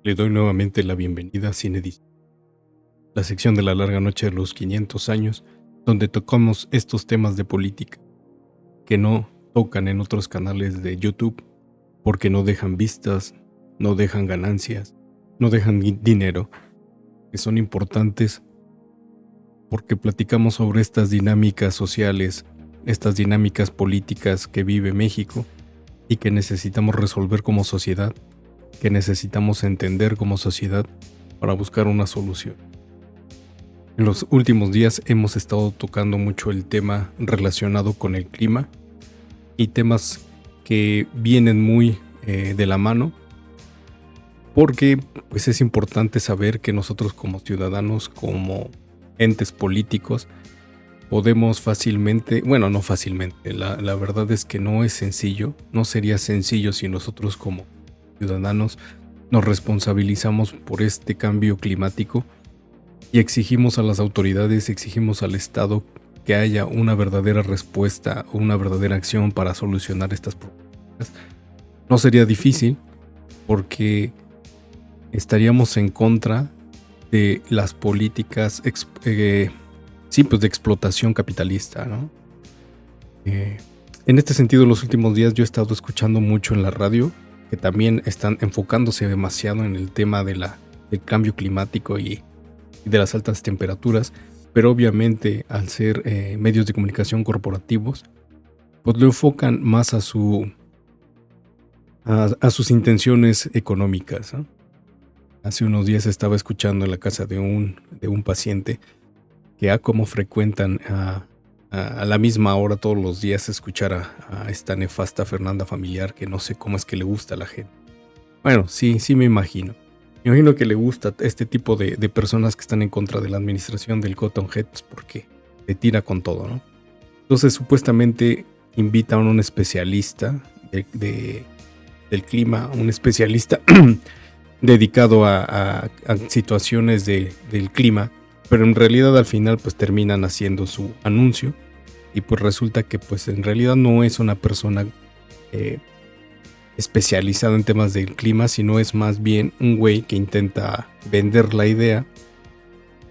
Le doy nuevamente la bienvenida a Cine Edición, la sección de la larga noche de los 500 años, donde tocamos estos temas de política que no tocan en otros canales de YouTube porque no dejan vistas, no dejan ganancias, no dejan dinero, que son importantes porque platicamos sobre estas dinámicas sociales, estas dinámicas políticas que vive México y que necesitamos resolver como sociedad, que necesitamos entender como sociedad para buscar una solución. En los últimos días hemos estado tocando mucho el tema relacionado con el clima y temas que vienen muy de la mano, porque pues es importante saber que nosotros como ciudadanos, como entes políticos, podemos fácilmente, bueno, no fácilmente, la verdad es que no es sencillo, no sería sencillo si nosotros como ciudadanos nos responsabilizamos por este cambio climático y exigimos a las autoridades, exigimos al Estado que haya una verdadera respuesta o una verdadera acción para solucionar estas problemáticas. No sería difícil porque estaríamos en contra de las políticas de explotación capitalista, ¿no? En este sentido, en los últimos días yo he estado escuchando mucho en la radio que también están enfocándose demasiado en el tema del cambio climático y de las altas temperaturas, pero obviamente al ser medios de comunicación corporativos, pues lo enfocan más a sus intenciones económicas, ¿no? Hace unos días estaba escuchando en la casa de un paciente que como frecuentan a la misma hora todos los días escuchar a esta nefasta Fernanda Familiar, que no sé cómo es que le gusta a la gente. Bueno, sí me imagino. Me imagino que le gusta este tipo de personas que están en contra de la administración del Cotton Head, pues porque le tira con todo, ¿no? Entonces supuestamente invitan a un especialista del clima, un especialista dedicado a situaciones del clima, pero en realidad al final pues terminan haciendo su anuncio y pues resulta que pues en realidad no es una persona especializado en temas del clima, sino es más bien un güey que intenta vender la idea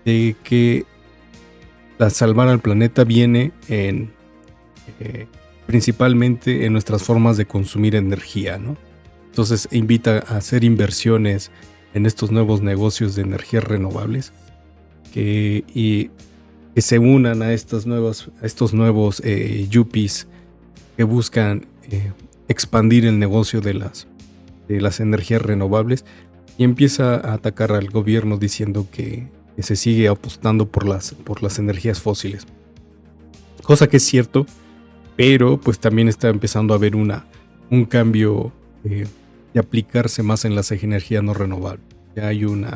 de que la salvar al planeta viene principalmente en nuestras formas de consumir energía, ¿no? Entonces invita a hacer inversiones en estos nuevos negocios de energías renovables que se unan a estos nuevos yuppies que buscan expandir el negocio de las energías renovables, y empieza a atacar al gobierno diciendo que se sigue apostando por las energías fósiles, cosa que es cierto, pero pues también está empezando a haber un cambio de aplicarse más en las energías no renovables. Ya hay un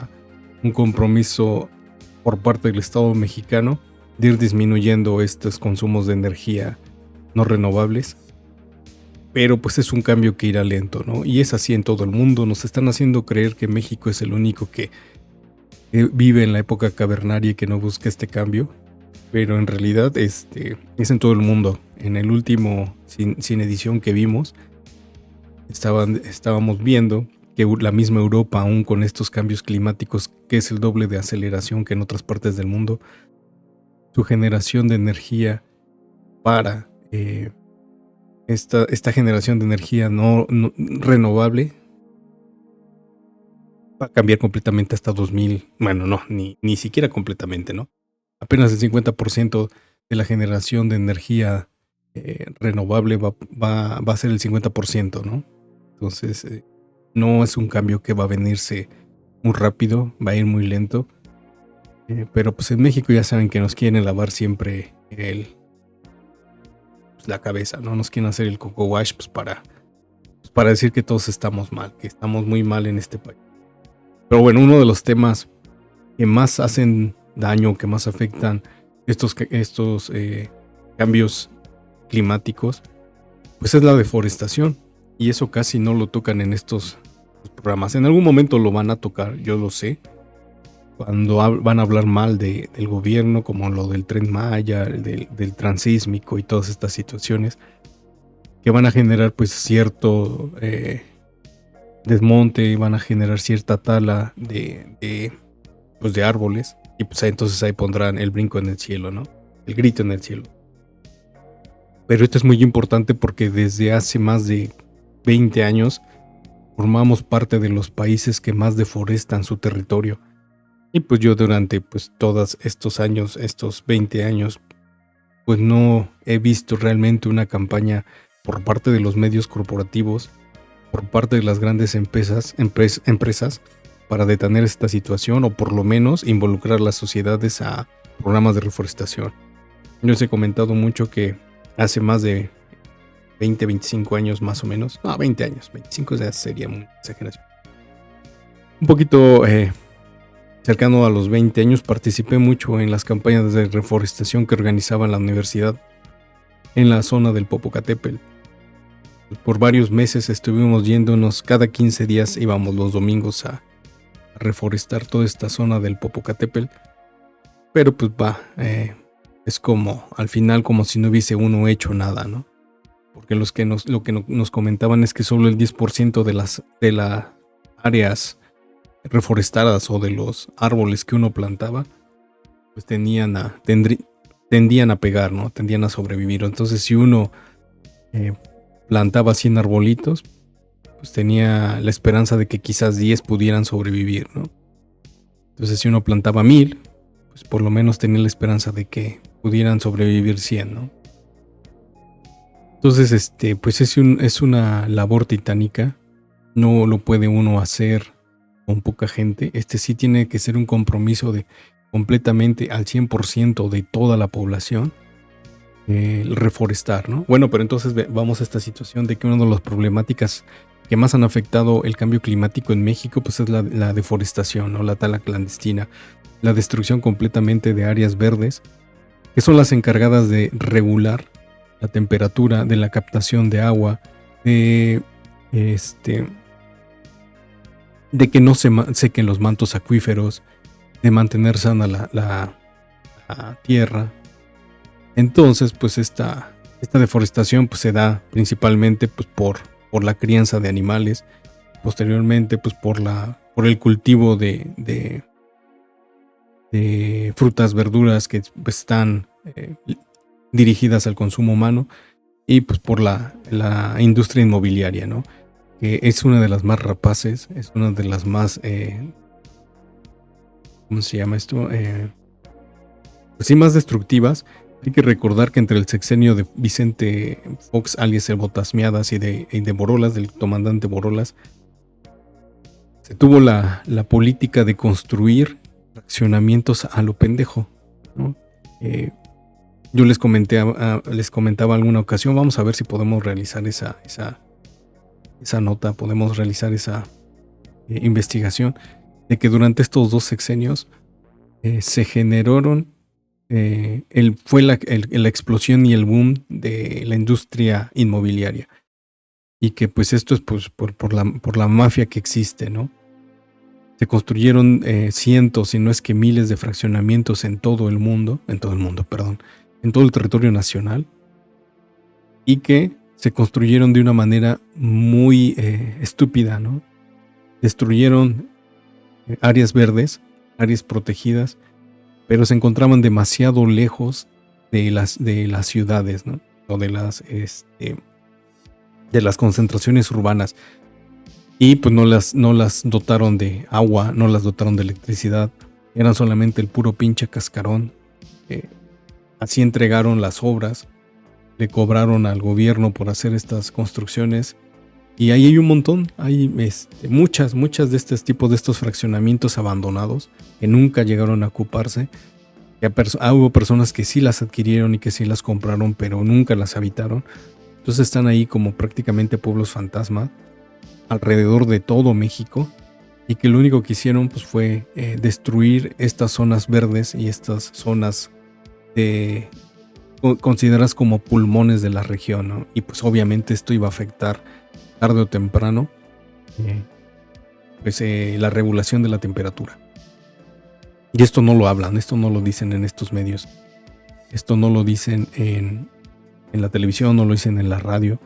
compromiso por parte del Estado mexicano de ir disminuyendo estos consumos de energía no renovables, pero pues es un cambio que irá lento, ¿no? Y es así en todo el mundo. Nos están haciendo creer que México es el único que vive en la época cavernaria y que no busca este cambio, pero en realidad es en todo el mundo. En el último Cine Edición que vimos, estábamos viendo que la misma Europa, aún con estos cambios climáticos, que es el doble de aceleración que en otras partes del mundo, su generación de energía para esta generación de energía no renovable va a cambiar completamente hasta 2000. Bueno, no, ni siquiera completamente, ¿no? Apenas el 50% de la generación de energía renovable va a ser el 50%, ¿no? Entonces, no es un cambio que va a venirse muy rápido, va a ir muy lento. Pero pues en México ya saben que nos quieren lavar siempre la cabeza, ¿no? Nos quieren hacer el coco wash pues para decir que todos estamos mal, que estamos muy mal en este país. Pero bueno, uno de los temas que más hacen daño, que más afectan estos cambios climáticos, pues es la deforestación. Y eso casi no lo tocan en estos programas. En algún momento lo van a tocar, yo lo sé, cuando van a hablar mal del gobierno, como lo del Tren Maya, del transísmico y todas estas situaciones que van a generar pues cierto desmonte, van a generar cierta tala de árboles, y pues entonces ahí pondrán el brinco en el cielo, ¿no? El grito en el cielo. Pero esto es muy importante porque desde hace más de 20 años formamos parte de los países que más deforestan su territorio. Y pues yo durante pues todos estos años, estos 20 años, pues no he visto realmente una campaña por parte de los medios corporativos, por parte de las grandes empresas para detener esta situación, o por lo menos involucrar a las sociedades a programas de reforestación. Yo os he comentado mucho que hace más de 20, 25 años más o menos, no, 20 años, 25 ya sería muy exageración. Un poquito cercano a los 20 años participé mucho en las campañas de reforestación que organizaba la universidad en la zona del Popocatépetl. Por varios meses estuvimos yéndonos, cada 15 días íbamos los domingos a reforestar toda esta zona del Popocatépetl. Pero pues es como al final como si no hubiese uno hecho nada, ¿no? Porque lo que nos comentaban es que solo el 10% de las áreas reforestadas o de los árboles que uno plantaba pues tendían a pegar, ¿no? Tendían a sobrevivir. Entonces si uno plantaba 100 arbolitos, pues tenía la esperanza de que quizás 10 pudieran sobrevivir, ¿no? Entonces si uno plantaba 1000, pues por lo menos tenía la esperanza de que pudieran sobrevivir 100, ¿no? Entonces, pues es una labor titánica. No lo puede uno hacer con poca gente. Sí tiene que ser un compromiso de completamente al 100% de toda la población, reforestar, ¿no? Bueno, pero entonces vamos a esta situación de que una de las problemáticas que más han afectado el cambio climático en México, pues es la deforestación, ¿no? La tala clandestina, la destrucción completamente de áreas verdes, que son las encargadas de regular la temperatura, de la captación de agua, de que no se sequen los mantos acuíferos, de mantener sana la tierra. Entonces, pues esta deforestación pues se da principalmente pues por la crianza de animales, posteriormente pues por el cultivo de frutas, verduras que pues, están dirigidas al consumo humano, y pues por la industria inmobiliaria, ¿no? Que es una de las más rapaces, es una de las más ¿cómo se llama esto? Pues sí, más destructivas. Hay que recordar que entre el sexenio de Vicente Fox, alias el Botas Miadas, y de Borolas, del comandante Borolas, se tuvo la política de construir fraccionamientos a lo pendejo, ¿no? Yo les comentaba alguna ocasión, vamos a ver si podemos realizar esa nota, podemos realizar esa investigación, de que durante estos 2 sexenios se generaron, fue la explosión y el boom de la industria inmobiliaria, y que pues esto es pues, por la mafia que existe, ¿no? Se construyeron cientos, si no es que miles de fraccionamientos en todo el territorio nacional, y que se construyeron de una manera muy estúpida, ¿no? Destruyeron áreas verdes, áreas protegidas, pero se encontraban demasiado lejos de las ciudades, ¿no? O de las concentraciones urbanas. Y pues no las dotaron de agua, no las dotaron de electricidad, eran solamente el puro pinche cascarón. Así entregaron las obras, le cobraron al gobierno por hacer estas construcciones, y ahí hay un montón, hay muchas de estos tipos de estos fraccionamientos abandonados que nunca llegaron a ocuparse. Hubo personas que sí las adquirieron y que sí las compraron, pero nunca las habitaron. Entonces están ahí como prácticamente pueblos fantasma alrededor de todo México, y que lo único que hicieron pues fue destruir estas zonas verdes y estas zonas consideradas como pulmones de la región, ¿no? Y pues obviamente esto iba a afectar tarde o temprano la regulación de la temperatura. Y esto no lo hablan, esto no lo dicen en estos medios, esto no lo dicen en la televisión, no lo dicen en la radio.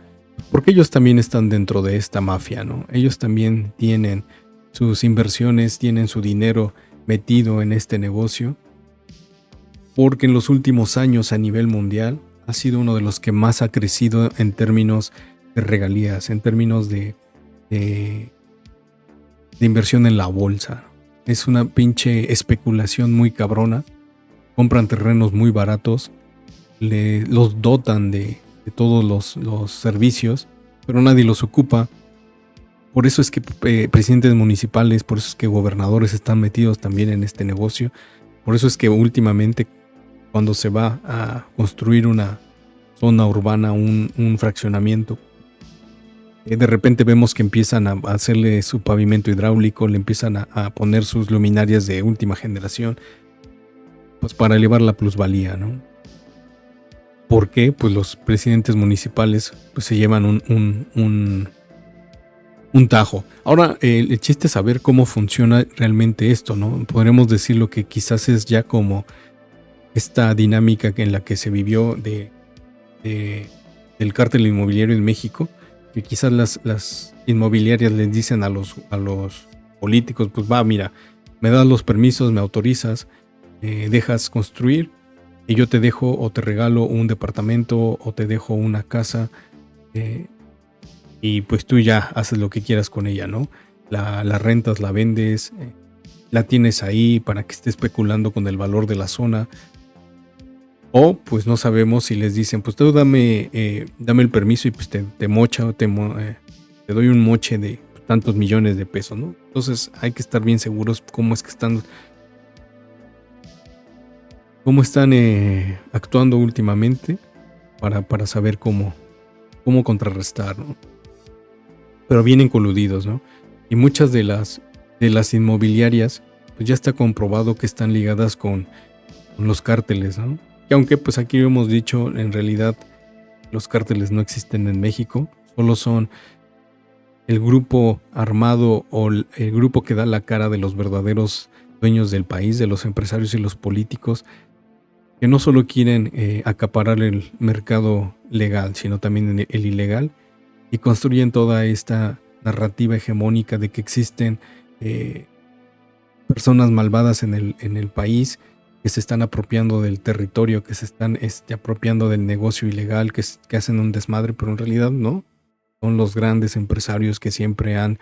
Porque ellos también están dentro de esta mafia, ¿no? Ellos también tienen sus inversiones, tienen su dinero metido en este negocio, porque en los últimos años a nivel mundial ha sido uno de los que más ha crecido en términos de regalías, en términos de inversión en la bolsa. Es una pinche especulación muy cabrona. Compran terrenos muy baratos, los dotan de todos los servicios, pero nadie los ocupa. Por eso es que presidentes municipales, por eso es que gobernadores están metidos también en este negocio. Por eso es que últimamente, cuando se va a construir una zona urbana, un fraccionamiento, de repente vemos que empiezan a hacerle su pavimento hidráulico, le empiezan a poner sus luminarias de última generación, pues para elevar la plusvalía, ¿no? ¿Por qué? Pues los presidentes municipales pues se llevan un tajo. Ahora, el chiste es saber cómo funciona realmente esto, ¿no? Podremos decirlo que quizás es ya como esta dinámica en la que se vivió del cártel inmobiliario en México, que quizás las inmobiliarias les dicen a los políticos, pues va, mira, me das los permisos, me autorizas, dejas construir y yo te dejo o te regalo un departamento o te dejo una casa, y pues tú ya haces lo que quieras con ella, ¿no? La rentas, la vendes, la tienes ahí para que esté especulando con el valor de la zona. O pues no sabemos si les dicen, pues tú dame el permiso y pues te mocha o te doy un moche de tantos millones de pesos, ¿no? Entonces hay que estar bien seguros cómo están actuando últimamente para saber cómo contrarrestar, ¿no? Pero vienen coludidos, ¿no? Y muchas de las inmobiliarias, pues ya está comprobado que están ligadas con los cárteles, ¿no? Y aunque pues aquí hemos dicho, en realidad los cárteles no existen en México, solo son el grupo armado o el grupo que da la cara de los verdaderos dueños del país, de los empresarios y los políticos, que no solo quieren acaparar el mercado legal, sino también el ilegal, y construyen toda esta narrativa hegemónica de que existen personas malvadas en el país que se están apropiando del territorio, que se están apropiando del negocio ilegal, que hacen un desmadre, pero en realidad no. Son los grandes empresarios que siempre han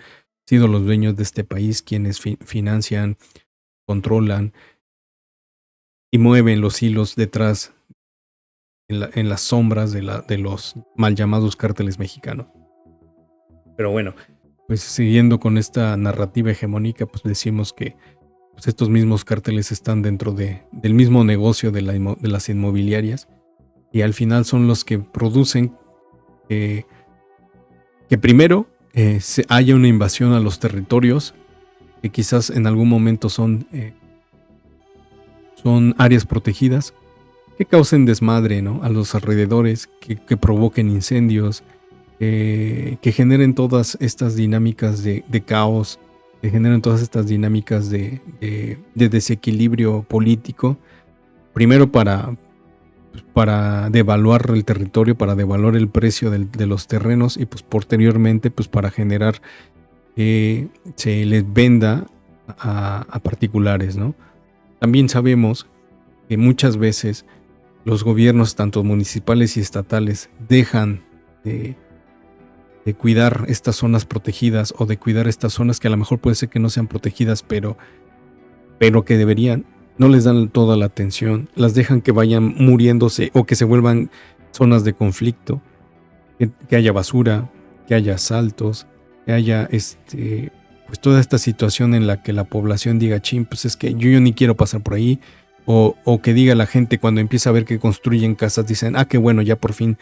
sido los dueños de este país, quienes financian, controlan y mueven los hilos detrás en las sombras de los mal llamados cárteles mexicanos. Pero bueno, pues siguiendo con esta narrativa hegemónica, pues decimos que pues estos mismos cárteles están dentro del mismo negocio de las inmobiliarias, y al final son los que producen que primero haya una invasión a los territorios, que quizás en algún momento son áreas protegidas, que causen desmadre, ¿no?, a los alrededores, que provoquen incendios, que generen todas estas dinámicas de caos, que generan todas estas dinámicas de desequilibrio político, primero para devaluar el territorio, para devaluar el precio de los terrenos, y pues posteriormente pues para generar que se les venda a particulares, ¿no? También sabemos que muchas veces los gobiernos, tanto municipales y estatales, dejan de cuidar estas zonas protegidas, o de cuidar estas zonas que a lo mejor puede ser que no sean protegidas, pero que deberían. No les dan toda la atención, las dejan que vayan muriéndose o que se vuelvan zonas de conflicto, que haya basura, que haya asaltos, que haya pues toda esta situación en la que la población diga, chin, pues es que yo ni quiero pasar por ahí, o que diga la gente cuando empieza a ver que construyen casas, dicen, qué bueno, ya por fin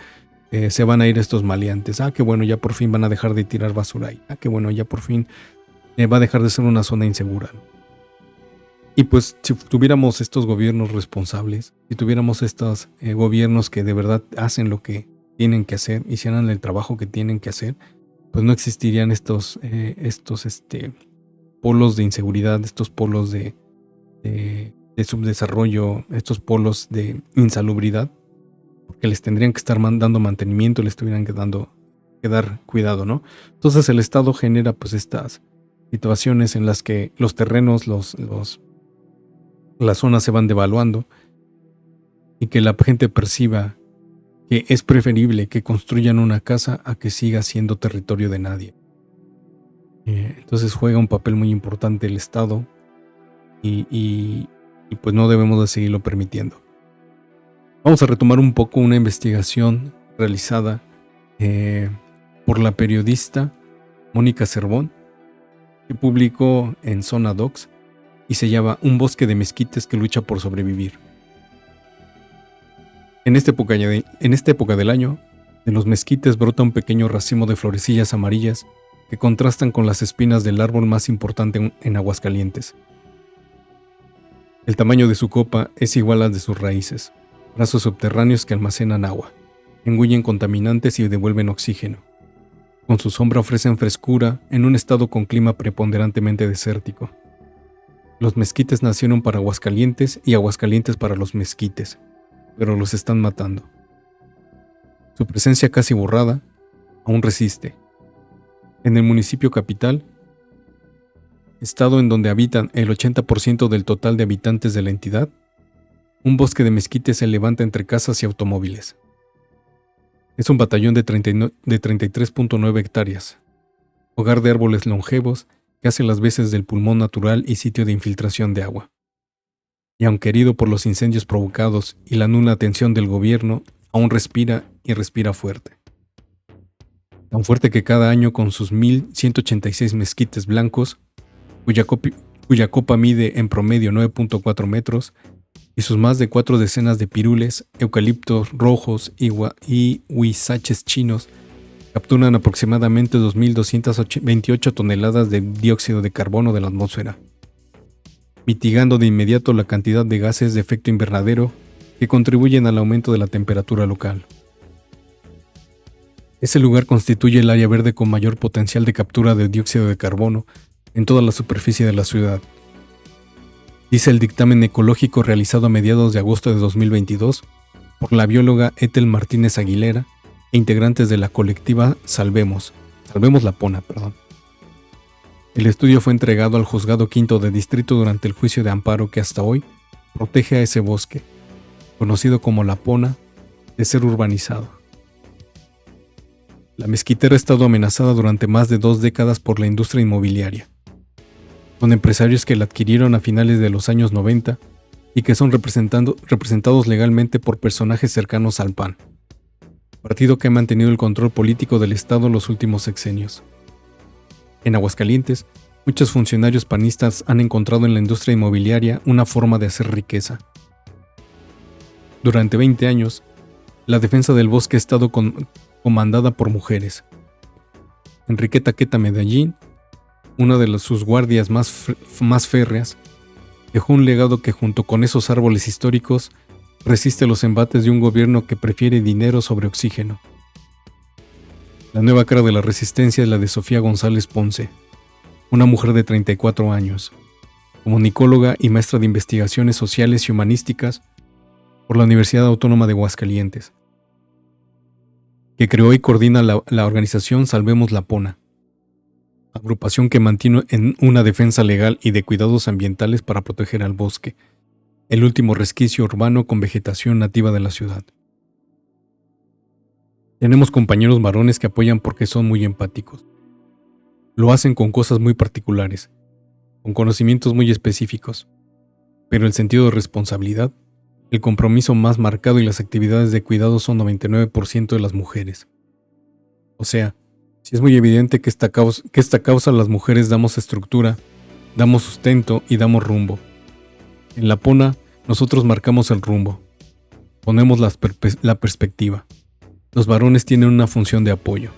se van a ir estos maleantes, qué bueno, ya por fin van a dejar de tirar basura ahí, qué bueno, ya por fin va a dejar de ser una zona insegura, ¿no? Y pues si tuviéramos estos gobiernos responsables, si tuviéramos estos gobiernos que de verdad hacen lo que tienen que hacer, hicieran el trabajo que tienen que hacer, pues no existirían estos polos de inseguridad, estos polos de subdesarrollo, estos polos de insalubridad, porque les tendrían que estar dando mantenimiento, les estuvieran dando que dar cuidado, ¿no? Entonces el Estado genera pues estas situaciones en las que los terrenos, las zonas se van devaluando y que la gente perciba que es preferible que construyan una casa a que siga siendo territorio de nadie. Entonces juega un papel muy importante el Estado y pues no debemos de seguirlo permitiendo. Vamos a retomar un poco una investigación realizada por la periodista Mónica Cervón, que publicó en Zona Docs y se llama Un bosque de mezquites que lucha por sobrevivir. En esta época del año, de los mezquites brota un pequeño racimo de florecillas amarillas que contrastan con las espinas del árbol más importante en Aguascalientes. El tamaño de su copa es igual al de sus raíces, brazos subterráneos que almacenan agua, engullen contaminantes y devuelven oxígeno. Con su sombra ofrecen frescura en un estado con clima preponderantemente desértico. Los mezquites nacieron para Aguascalientes y Aguascalientes para los mezquites, pero los están matando. Su presencia casi borrada aún resiste. En el municipio capital, estado en donde habitan el 80% del total de habitantes de la entidad, un bosque de mezquites se levanta entre casas y automóviles. Es un batallón de 33.9 hectáreas, hogar de árboles longevos que hace las veces del pulmón natural y sitio de infiltración de agua. Y aunque herido por los incendios provocados y la nula atención del gobierno, aún respira y respira fuerte. Tan fuerte que cada año con sus 1.186 mezquites blancos, cuya copa mide en promedio 9.4 metros, y sus más de 4 decenas de pirules, eucaliptos rojos y huizaches chinos, capturan aproximadamente 2.228 toneladas de dióxido de carbono de la atmósfera, mitigando de inmediato la cantidad de gases de efecto invernadero que contribuyen al aumento de la temperatura local. Ese lugar constituye el área verde con mayor potencial de captura de dióxido de carbono en toda la superficie de la ciudad, dice el dictamen ecológico realizado a mediados de agosto de 2022 por la bióloga Ethel Martínez Aguilera e integrantes de la colectiva Salvemos la Pona. El estudio fue entregado al Juzgado Quinto de Distrito durante el juicio de amparo que hasta hoy protege a ese bosque, conocido como La Pona, de ser urbanizado. La mezquitera ha estado amenazada durante más de 2 décadas por la industria inmobiliaria, con empresarios que la adquirieron a finales de los años 90 y que son representados legalmente por personajes cercanos al PAN, partido que ha mantenido el control político del Estado en los últimos sexenios. En Aguascalientes, muchos funcionarios panistas han encontrado en la industria inmobiliaria una forma de hacer riqueza. Durante 20 años, la defensa del bosque ha estado comandada por mujeres. Enriqueta Queta Medellín, una de sus guardias más férreas, dejó un legado que junto con esos árboles históricos resiste los embates de un gobierno que prefiere dinero sobre oxígeno. La nueva cara de la resistencia es la de Sofía González Ponce, una mujer de 34 años, comunicóloga y maestra de investigaciones sociales y humanísticas por la Universidad Autónoma de Aguascalientes, que creó y coordina la organización Salvemos la Pona, agrupación que mantiene en una defensa legal y de cuidados ambientales para proteger al bosque, el último resquicio urbano con vegetación nativa de la ciudad. Tenemos compañeros varones que apoyan porque son muy empáticos. Lo hacen con cosas muy particulares, con conocimientos muy específicos, pero el sentido de responsabilidad, el compromiso más marcado y las actividades de cuidado son 99% de las mujeres. O sea, si es muy evidente que esta causa las mujeres damos estructura, damos sustento y damos rumbo. En la Pona, nosotros marcamos el rumbo, ponemos la perspectiva. Los varones tienen una función de apoyo,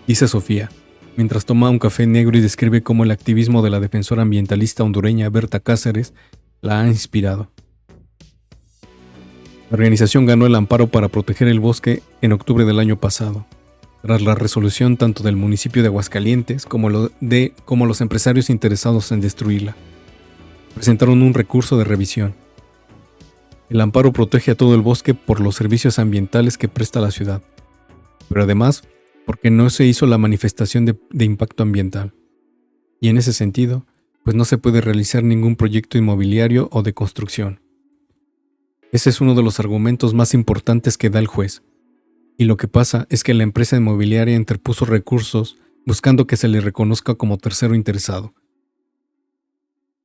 dice Sofía, mientras toma un café negro y describe cómo el activismo de la defensora ambientalista hondureña Berta Cáceres la ha inspirado. La organización ganó el amparo para proteger el bosque en octubre del año pasado, tras la resolución tanto del municipio de Aguascalientes como los empresarios interesados en destruirla. Presentaron un recurso de revisión. El amparo protege a todo el bosque por los servicios ambientales que presta la ciudad, pero además porque no se hizo la manifestación de impacto ambiental. Y en ese sentido, pues no se puede realizar ningún proyecto inmobiliario o de construcción. Ese es uno de los argumentos más importantes que da el juez. Y lo que pasa es que la empresa inmobiliaria interpuso recursos buscando que se le reconozca como tercero interesado.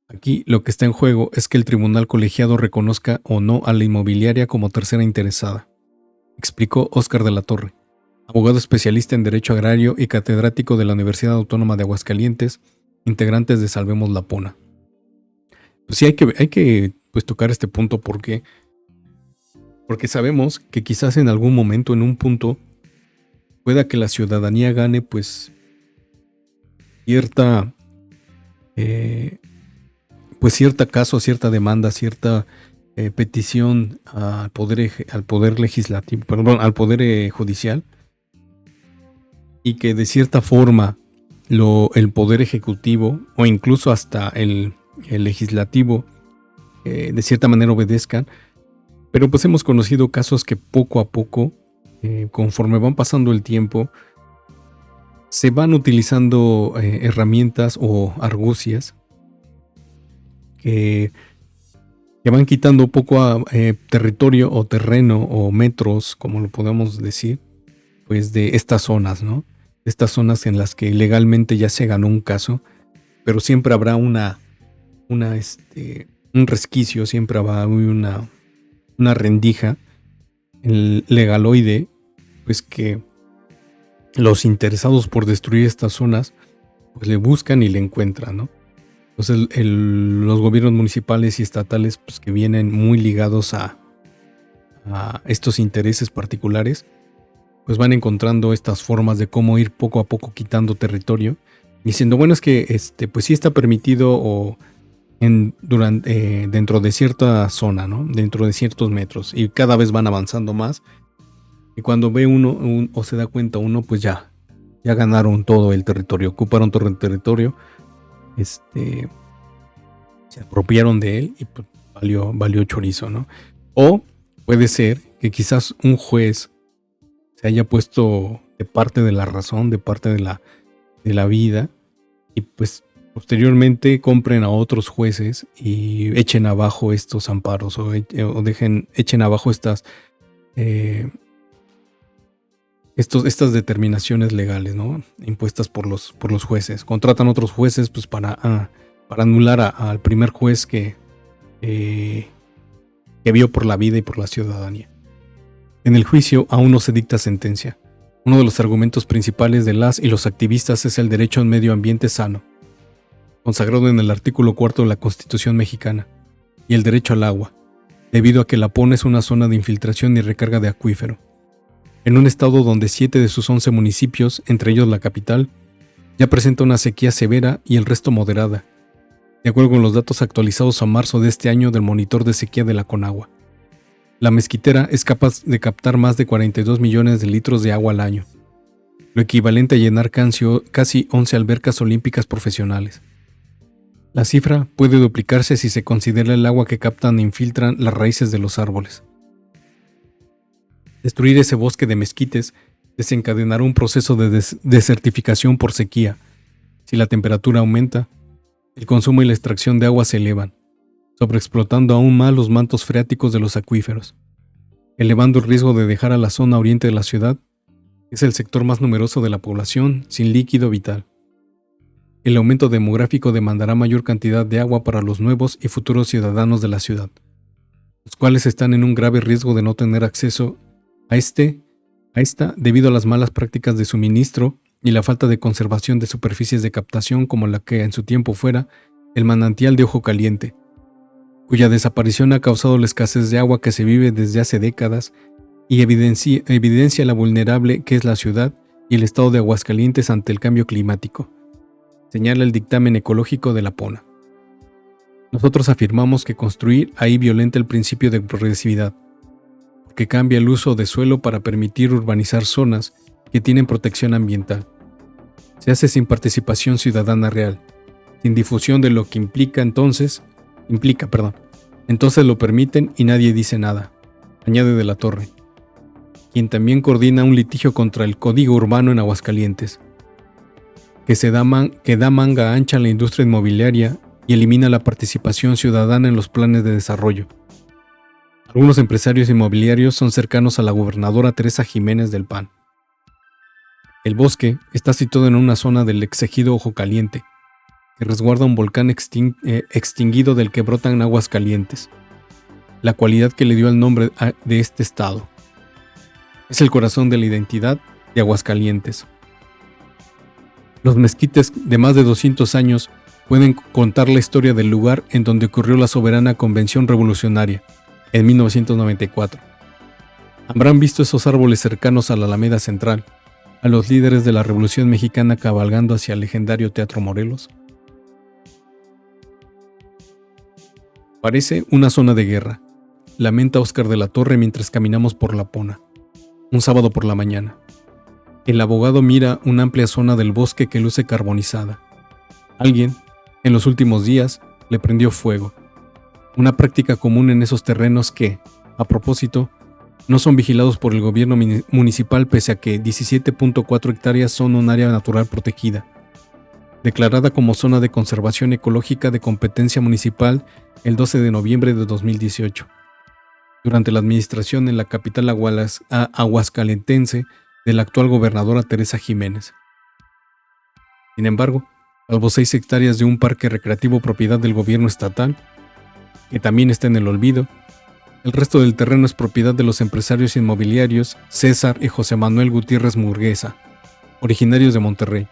Aquí lo que está en juego es que el tribunal colegiado reconozca o no a la inmobiliaria como tercera interesada, explicó Óscar de la Torre, abogado especialista en Derecho Agrario y catedrático de la Universidad Autónoma de Aguascalientes, integrantes de Salvemos la Pona. Pues sí, hay que tocar este punto porque sabemos que quizás en algún momento, en un punto, pueda que la ciudadanía gane pues cierta caso, cierta demanda, cierta petición al poder legislativo, perdón, al poder judicial, y que de cierta forma el poder ejecutivo o incluso hasta el legislativo de cierta manera obedezcan. Pero pues hemos conocido casos que poco a poco, conforme van pasando el tiempo, se van utilizando herramientas o argucias que van quitando poco a territorio o terreno o metros, como lo podemos decir, pues de estas zonas, ¿no? Estas zonas en las que legalmente ya se ganó un caso, pero siempre habrá un resquicio, siempre habrá una rendija, el legaloide, pues que los interesados por destruir estas zonas, pues le buscan y le encuentran, ¿no? Entonces los gobiernos municipales y estatales, pues que vienen muy ligados a estos intereses particulares, pues van encontrando estas formas de cómo ir poco a poco quitando territorio, diciendo, bueno, es que pues sí está permitido o dentro de cierta zona, ¿no? Dentro de ciertos metros, y cada vez van avanzando más, y cuando ve uno o se da cuenta uno, pues ya ganaron todo el territorio, ocuparon todo el territorio, se apropiaron de él y pues valió chorizo, ¿no? O puede ser que quizás un juez se haya puesto de parte de la razón, de parte de la vida, y pues posteriormente compren a otros jueces y echen abajo estos amparos o echen abajo estas determinaciones legales, ¿no? Impuestas por los jueces. Contratan otros jueces pues para anular al primer juez que vio por la vida y por la ciudadanía. En el juicio aún no se dicta sentencia. Uno de los argumentos principales de las y los activistas es el derecho a un medio ambiente sano, consagrado en el artículo 4 de la Constitución mexicana, y el derecho al agua, debido a que La Pona es una zona de infiltración y recarga de acuífero. En un estado donde 7 de sus 11 municipios, entre ellos la capital, ya presenta una sequía severa y el resto moderada, de acuerdo con los datos actualizados a marzo de este año del monitor de sequía de la Conagua. La Mezquitera es capaz de captar más de 42 millones de litros de agua al año, lo equivalente a llenar casi 11 albercas olímpicas profesionales. La cifra puede duplicarse si se considera el agua que captan e infiltran las raíces de los árboles. Destruir ese bosque de mezquites desencadenará un proceso de desertificación por sequía. Si la temperatura aumenta, el consumo y la extracción de agua se elevan, sobreexplotando aún más los mantos freáticos de los acuíferos, elevando el riesgo de dejar a la zona oriente de la ciudad, que es el sector más numeroso de la población, sin líquido vital. El aumento demográfico demandará mayor cantidad de agua para los nuevos y futuros ciudadanos de la ciudad, los cuales están en un grave riesgo de no tener acceso a esta debido a las malas prácticas de suministro y la falta de conservación de superficies de captación como la que en su tiempo fuera el manantial de Ojo Caliente, cuya desaparición ha causado la escasez de agua que se vive desde hace décadas y evidencia la vulnerable que es la ciudad y el estado de Aguascalientes ante el cambio climático, señala el dictamen ecológico de La Pona. Nosotros afirmamos que construir ahí violenta el principio de progresividad, porque cambia el uso de suelo para permitir urbanizar zonas que tienen protección ambiental. Se hace sin participación ciudadana real, sin difusión de lo que entonces lo permiten y nadie dice nada, añade de la Torre. quien también coordina un litigio contra el Código Urbano en Aguascalientes, que da manga ancha a la industria inmobiliaria y elimina la participación ciudadana en los planes de desarrollo. Algunos empresarios inmobiliarios son cercanos a la gobernadora Teresa Jiménez del PAN. El bosque está situado en una zona del exegido Ojo Caliente, que resguarda un volcán extinguido del que brotan aguas calientes, la cualidad que le dio el nombre de este estado. Es el corazón de la identidad de Aguascalientes. Los mezquites de más de 200 años pueden contar la historia del lugar en donde ocurrió la soberana Convención Revolucionaria, en 1994. Habrán visto esos árboles cercanos a la Alameda Central, a los líderes de la Revolución Mexicana cabalgando hacia el legendario Teatro Morelos. Parece una zona de guerra, lamenta Óscar de la Torre mientras caminamos por La Pona, un sábado por la mañana. El abogado mira una amplia zona del bosque que luce carbonizada. Alguien, en los últimos días, le prendió fuego. Una práctica común en esos terrenos que, a propósito, no son vigilados por el gobierno municipal pese a que 17.4 hectáreas son un área natural protegida, declarada como zona de conservación ecológica de competencia municipal el 12 de noviembre de 2018, durante la administración en la capital aguascalentense de la actual gobernadora Teresa Jiménez. Sin embargo, salvo 6 hectáreas de un parque recreativo propiedad del gobierno estatal, que también está en el olvido, el resto del terreno es propiedad de los empresarios inmobiliarios César y José Manuel Gutiérrez Murguesa, originarios de Monterrey,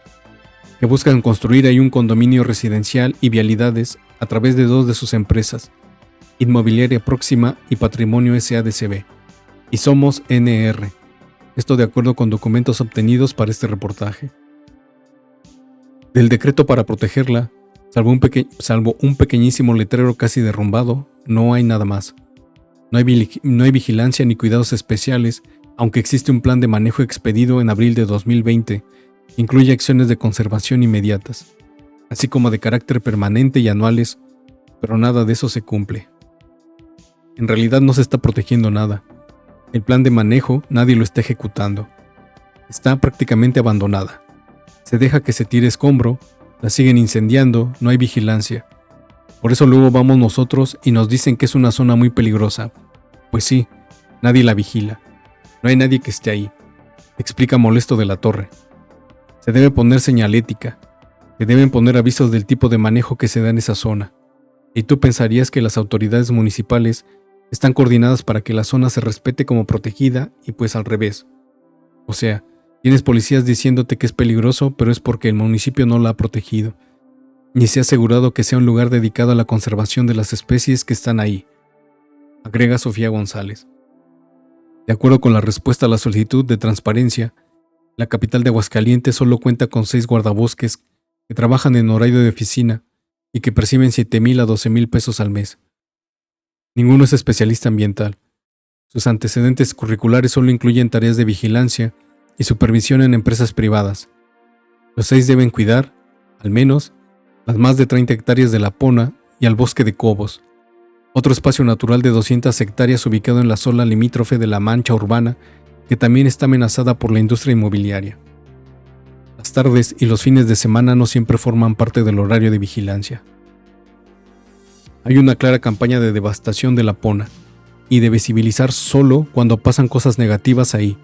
que buscan construir ahí un condominio residencial y vialidades a través de 2 de sus empresas, Inmobiliaria Próxima y Patrimonio SADCB, y Somos NR. Esto de acuerdo con documentos obtenidos para este reportaje. Del decreto para protegerla, salvo un pequeñísimo letrero casi derrumbado, no hay nada más. No hay vigilancia ni cuidados especiales, aunque existe un plan de manejo expedido en abril de 2020, que incluye acciones de conservación inmediatas, así como de carácter permanente y anuales, pero nada de eso se cumple. En realidad no se está protegiendo nada. El plan de manejo nadie lo está ejecutando. Está prácticamente abandonada. Se deja que se tire escombro, la siguen incendiando, no hay vigilancia. Por eso luego vamos nosotros y nos dicen que es una zona muy peligrosa. Pues sí, nadie la vigila. No hay nadie que esté ahí, explica molesto de la Torre. Se debe poner señalética. Se deben poner avisos del tipo de manejo que se da en esa zona. Y tú pensarías que las autoridades municipales están coordinadas para que la zona se respete como protegida y pues al revés. O sea, tienes policías diciéndote que es peligroso, pero es porque el municipio no la ha protegido, ni se ha asegurado que sea un lugar dedicado a la conservación de las especies que están ahí, agrega Sofía González. De acuerdo con la respuesta a la solicitud de transparencia, la capital de Aguascalientes solo cuenta con 6 guardabosques que trabajan en horario de oficina y que perciben 7,000 a 12,000 pesos al mes. Ninguno es especialista ambiental. Sus antecedentes curriculares solo incluyen tareas de vigilancia y supervisión en empresas privadas. Los 6 deben cuidar, al menos, las más de 30 hectáreas de La Pona y al bosque de Cobos, otro espacio natural de 200 hectáreas ubicado en la zona limítrofe de la Mancha Urbana, que también está amenazada por la industria inmobiliaria. Las tardes y los fines de semana no siempre forman parte del horario de vigilancia. Hay una clara campaña de devastación de La Pona y de visibilizar solo cuando pasan cosas negativas ahí.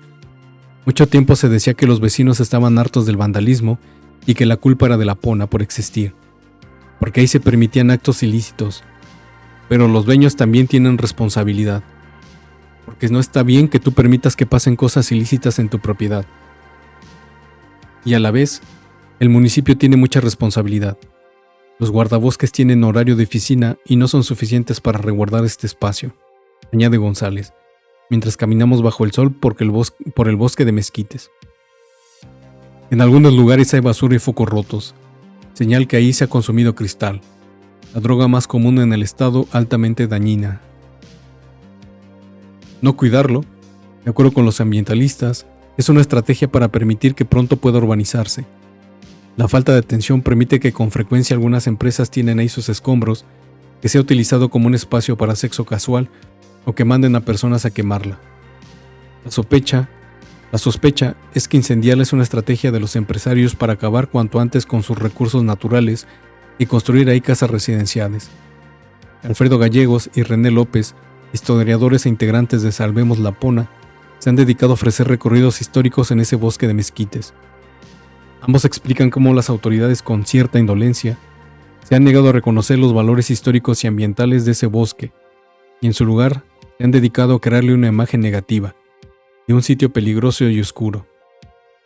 Mucho tiempo se decía que los vecinos estaban hartos del vandalismo y que la culpa era de La Pona por existir, porque ahí se permitían actos ilícitos. Pero los dueños también tienen responsabilidad, porque no está bien que tú permitas que pasen cosas ilícitas en tu propiedad. Y a la vez, el municipio tiene mucha responsabilidad. Los guardabosques tienen horario de oficina y no son suficientes para resguardar este espacio, añade González, mientras caminamos bajo el sol por el bosque de mezquites. En algunos lugares hay basura y focos rotos, señal que ahí se ha consumido cristal, la droga más común en el estado, altamente dañina. No cuidarlo, de acuerdo con los ambientalistas, es una estrategia para permitir que pronto pueda urbanizarse. La falta de atención permite que con frecuencia algunas empresas tienen ahí sus escombros, que sea utilizado como un espacio para sexo casual o que manden a personas a quemarla. La sospecha es que incendiarla es una estrategia de los empresarios para acabar cuanto antes con sus recursos naturales y construir ahí casas residenciales. Alfredo Gallegos y René López, historiadores e integrantes de Salvemos la Pona, se han dedicado a ofrecer recorridos históricos en ese bosque de mezquites. Ambos explican cómo las autoridades, con cierta indolencia, se han negado a reconocer los valores históricos y ambientales de ese bosque, y en su lugar se han dedicado a crearle una imagen negativa, de un sitio peligroso y oscuro.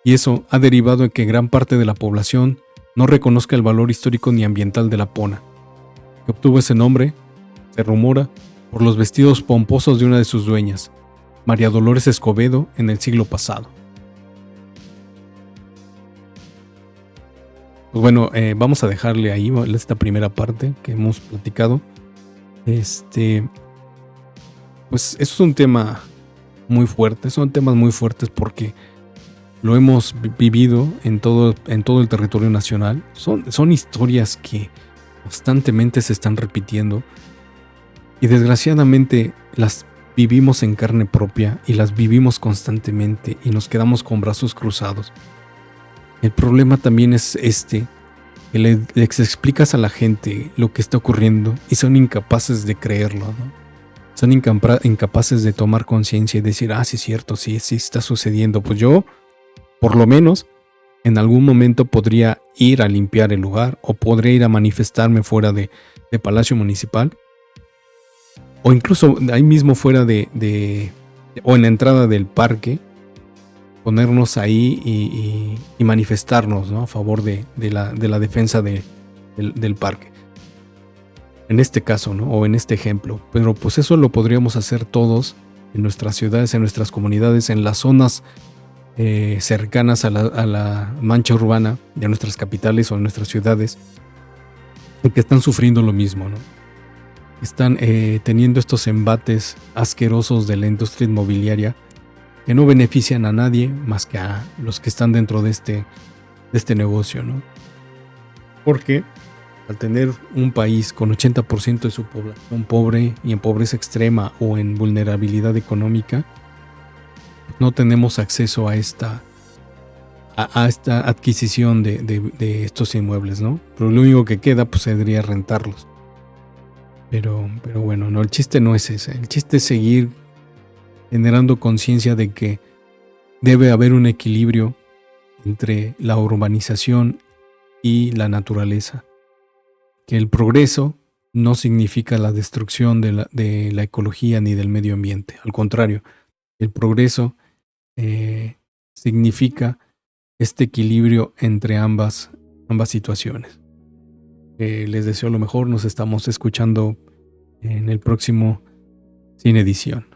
Y eso ha derivado en que gran parte de la población no reconozca el valor histórico ni ambiental de la Pona, que obtuvo ese nombre, se rumora, por los vestidos pomposos de una de sus dueñas, María Dolores Escobedo, en el siglo pasado. Pues bueno, vamos a dejarle ahí esta primera parte que hemos platicado. Pues eso es un tema muy fuerte, son temas muy fuertes porque lo hemos vivido en todo el territorio nacional. Son historias que constantemente se están repitiendo y desgraciadamente las vivimos en carne propia y las vivimos constantemente y nos quedamos con brazos cruzados. El problema también es que les explicas a la gente lo que está ocurriendo y son incapaces de creerlo, ¿no? Son incapaces de tomar conciencia y decir, sí es cierto, sí está sucediendo. Pues yo, por lo menos, en algún momento podría ir a limpiar el lugar o podría ir a manifestarme fuera de Palacio Municipal o incluso ahí mismo fuera o en la entrada del parque, ponernos ahí y manifestarnos, ¿no? A favor de la defensa del parque. En este caso, ¿no? O en este ejemplo. Pero pues eso lo podríamos hacer todos en nuestras ciudades, en nuestras comunidades, en las zonas cercanas a la mancha urbana de nuestras capitales o en nuestras ciudades, que están sufriendo lo mismo, ¿no? Están teniendo estos embates asquerosos de la industria inmobiliaria que no benefician a nadie más que a los que están dentro de este negocio, ¿no? Porque al tener un país con 80% de su población pobre y en pobreza extrema o en vulnerabilidad económica, no tenemos acceso a esta adquisición de estos inmuebles, ¿no? Pero lo único que queda pues sería rentarlos. Pero bueno, no, el chiste no es ese. El chiste es seguir generando conciencia de que debe haber un equilibrio entre la urbanización y la naturaleza. Que el progreso no significa la destrucción de la ecología ni del medio ambiente. Al contrario, el progreso significa este equilibrio entre ambas situaciones. Les deseo lo mejor. Nos estamos escuchando en el próximo Sin Edición.